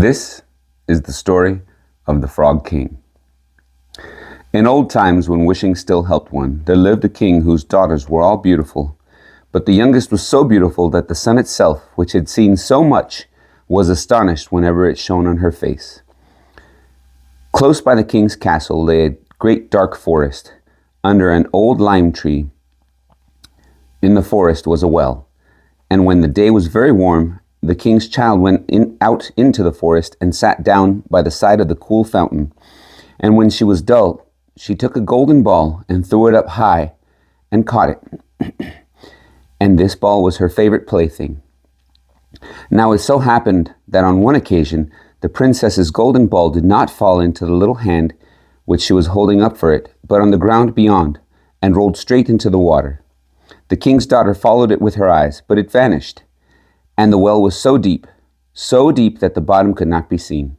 This is the story of the Frog King. In old times, when wishing still helped one, there lived a king whose daughters were all beautiful. But the youngest was so beautiful that the sun itself, which had seen so much, was astonished whenever it shone on her face. Close by the king's castle lay a great dark forest. Under an old lime tree in the forest was a well, and when the day was very warm, the king's child went out into the forest and sat down by the side of the cool fountain. And when she was dull, she took a golden ball and threw it up high and caught it. And this ball was her favorite plaything. Now it so happened that on one occasion, the princess's golden ball did not fall into the little hand which she was holding up for it, but on the ground beyond, and rolled straight into the water. The king's daughter followed it with her eyes, but it vanished. And the well was so deep that the bottom could not be seen.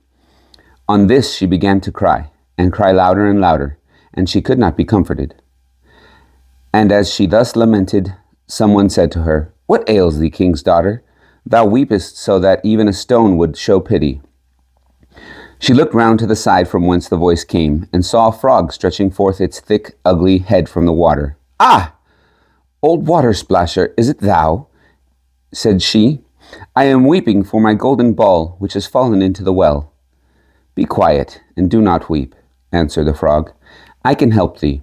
On this she began to cry, and cry louder and louder, and she could not be comforted. And as she thus lamented, someone said to her, "What ails thee, king's daughter? Thou weepest so that even a stone would show pity." She looked round to the side from whence the voice came, and saw a frog stretching forth its thick, ugly head from the water. "Ah! Old water splasher, is it thou?" said she. "I am weeping for my golden ball, which has fallen into the well." "Be quiet, and do not weep," answered the frog. "I can help thee.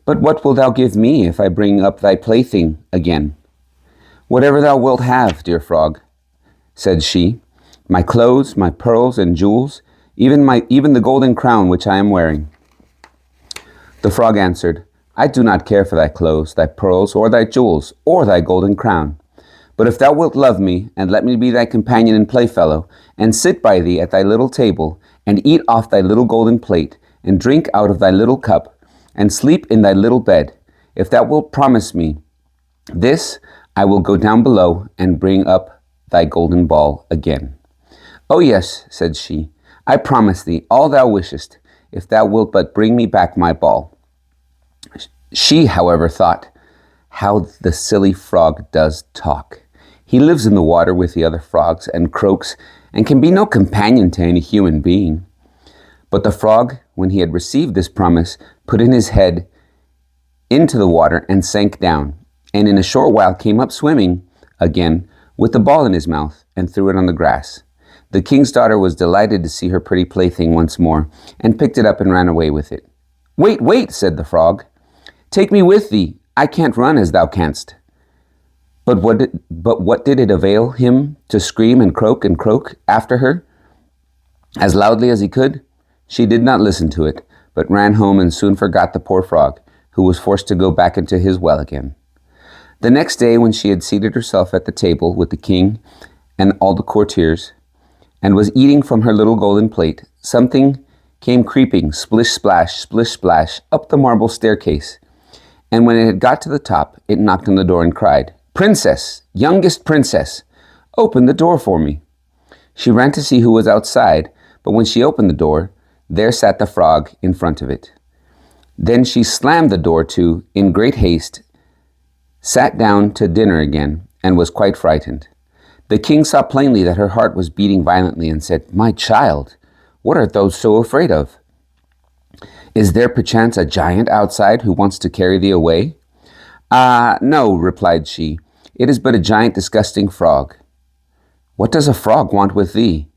But what wilt thou give me if I bring up thy plaything again?" "Whatever thou wilt have, dear frog," said she. "My clothes, my pearls and jewels, even the golden crown which I am wearing." The frog answered, "I do not care for thy clothes, thy pearls, or thy jewels, or thy golden crown. But if thou wilt love me, and let me be thy companion and playfellow, and sit by thee at thy little table, and eat off thy little golden plate, and drink out of thy little cup, and sleep in thy little bed, if thou wilt promise me this, I will go down below and bring up thy golden ball again." "Oh yes," said she, "I promise thee all thou wishest, if thou wilt but bring me back my ball." She, however, thought, "How the silly frog does talk. He lives in the water with the other frogs and croaks, and can be no companion to any human being." But the frog, when he had received this promise, put in his head into the water and sank down, and in a short while came up swimming again with the ball in his mouth, and threw it on the grass. The king's daughter was delighted to see her pretty plaything once more, and picked it up and ran away with it. "Wait, wait," said the frog. "Take me with thee. I can't run as thou canst." But what did it avail him to scream and croak after her as loudly as he could? She did not listen to it, but ran home and soon forgot the poor frog, who was forced to go back into his well again. The next day, when she had seated herself at the table with the king and all the courtiers, and was eating from her little golden plate, something came creeping, splish splash, up the marble staircase. And when it had got to the top, it knocked on the door and cried, "Princess, youngest princess, open the door for me." She ran to see who was outside, but when she opened the door, there sat the frog in front of it. Then she slammed the door to in great haste, sat down to dinner again, and was quite frightened. The king saw plainly that her heart was beating violently, and said, "My child, what art thou so afraid of? Is there perchance a giant outside who wants to carry thee away?" "Ah, no," replied she. "It is but a giant disgusting frog." "What does a frog want with thee?"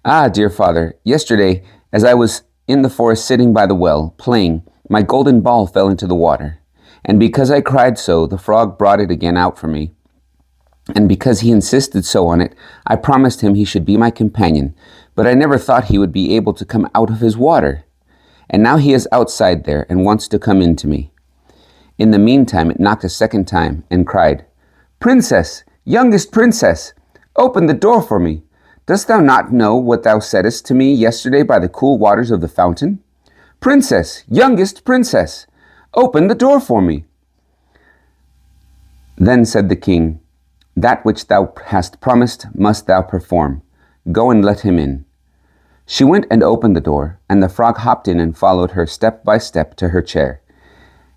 "Ah, dear father, yesterday, as I was in the forest sitting by the well, playing, my golden ball fell into the water. And because I cried so, the frog brought it again out for me. And because he insisted so on it, I promised him he should be my companion, but I never thought he would be able to come out of his water. And now he is outside there and wants to come in to me." In the meantime, it knocked a second time and cried, "Princess, youngest princess, open the door for me. Dost thou not know what thou saidst to me yesterday by the cool waters of the fountain? Princess, youngest princess, open the door for me." Then said the king, "That which thou hast promised must thou perform. Go and let him in." She went and opened the door, and the frog hopped in and followed her step by step to her chair.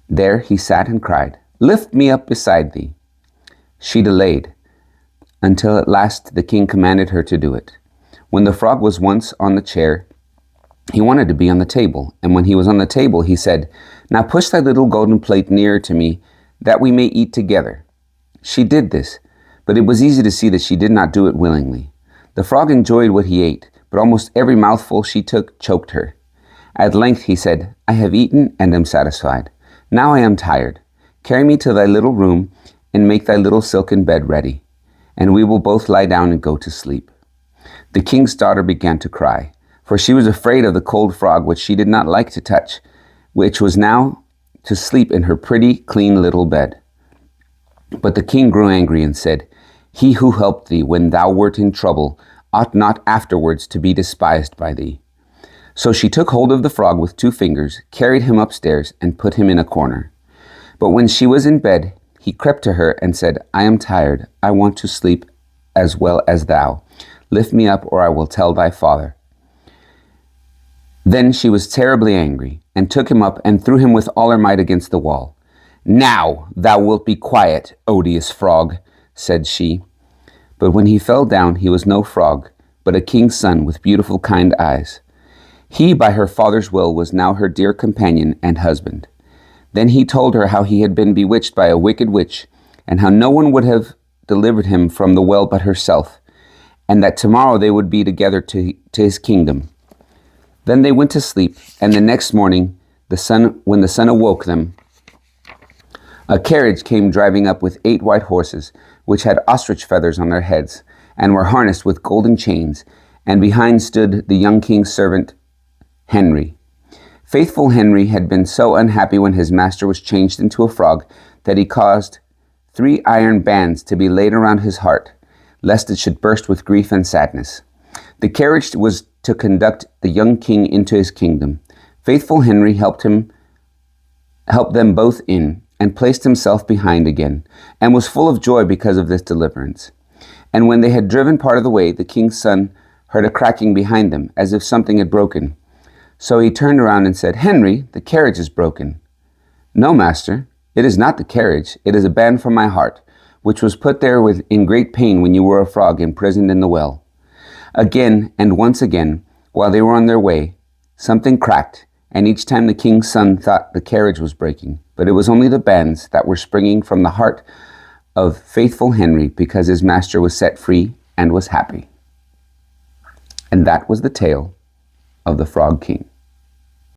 There he sat and cried, "Lift me up beside thee." She delayed, until at last the king commanded her to do it. When the frog was once on the chair, he wanted to be on the table, and when he was on the table, he said, "Now push thy little golden plate nearer to me, that we may eat together." She did this, but it was easy to see that she did not do it willingly. The frog enjoyed what he ate, but almost every mouthful she took choked her. At length he said, "I have eaten and am satisfied. Now I am tired. Carry me to thy little room and make thy little silken bed ready, and we will both lie down and go to sleep." The king's daughter began to cry, for she was afraid of the cold frog which she did not like to touch, which was now to sleep in her pretty, clean little bed. But the king grew angry and said, "He who helped thee when thou wert in trouble ought not afterwards to be despised by thee." So she took hold of the frog with 2 fingers, carried him upstairs, and put him in a corner. But when she was in bed, he crept to her and said, "I am tired. I want to sleep as well as thou. Lift me up, or I will tell thy father." Then she was terribly angry, and took him up and threw him with all her might against the wall. "Now thou wilt be quiet, odious frog," said she. But when he fell down, he was no frog, but a king's son with beautiful, kind eyes. He, by her father's will, was now her dear companion and husband. Then he told her how he had been bewitched by a wicked witch, and how no one would have delivered him from the well but herself, and that tomorrow they would be together to his kingdom. Then they went to sleep, and the next morning, when the sun awoke them, a carriage came driving up with 8 white horses, which had ostrich feathers on their heads, and were harnessed with golden chains, and behind stood the young king's servant, Henry. Faithful Henry had been so unhappy when his master was changed into a frog that he caused 3 iron bands to be laid around his heart, lest it should burst with grief and sadness. The carriage was to conduct the young king into his kingdom. Faithful Henry helped them both in, and placed himself behind again, and was full of joy because of this deliverance. And when they had driven part of the way, the king's son heard a cracking behind them, as if something had broken. So he turned around and said, "Henry, the carriage is broken." "No, master, it is not the carriage. It is a band from my heart, which was put there in great pain when you were a frog imprisoned in the well." Again, and once again, while they were on their way, something cracked, and each time the king's son thought the carriage was breaking, but it was only the bands that were springing from the heart of faithful Henry, because his master was set free and was happy. And that was the tale of the Frog King.